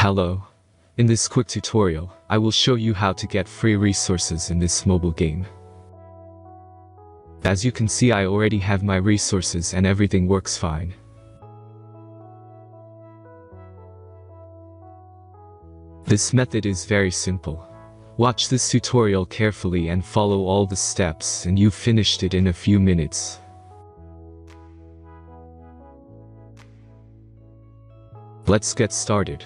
Hello. In this quick tutorial, I will show you how to get free resources in this mobile game. As you can see, I already have my resources and everything works fine. This method is very simple. Watch this tutorial carefully and follow all the steps and you've finished it in a few minutes. Let's get started.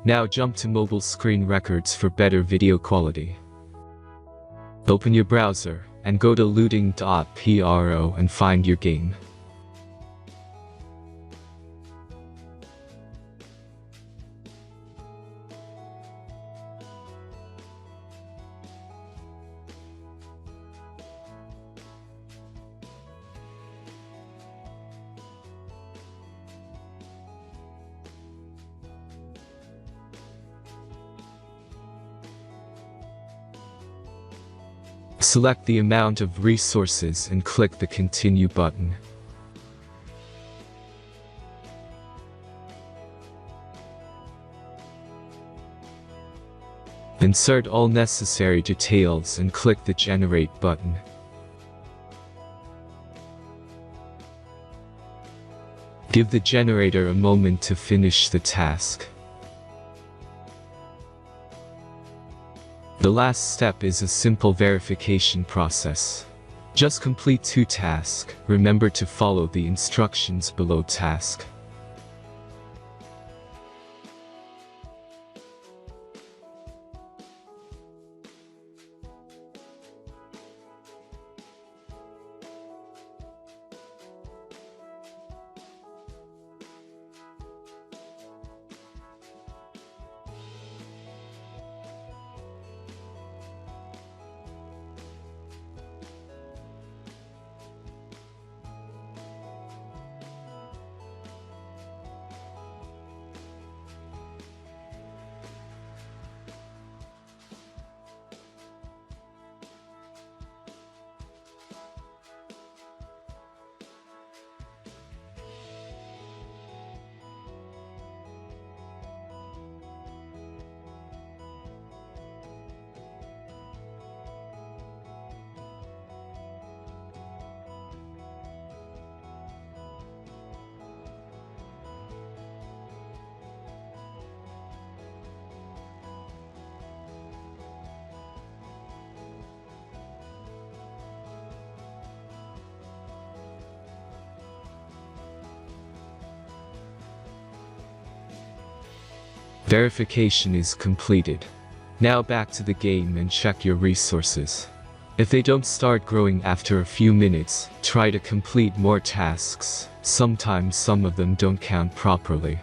Now jump to mobile screen records for better video quality. Open your browser and go to looting.pro and find your game. Select the amount of resources and click the Continue button. Insert all necessary details and click the Generate button. Give the generator a moment to finish the task. The last step is a simple verification process. Just complete 2 tasks. Remember to follow the instructions below task. Verification is completed. Now back to the game and check your resources. If they don't start growing after a few minutes, try to complete more tasks. Sometimes some of them don't count properly.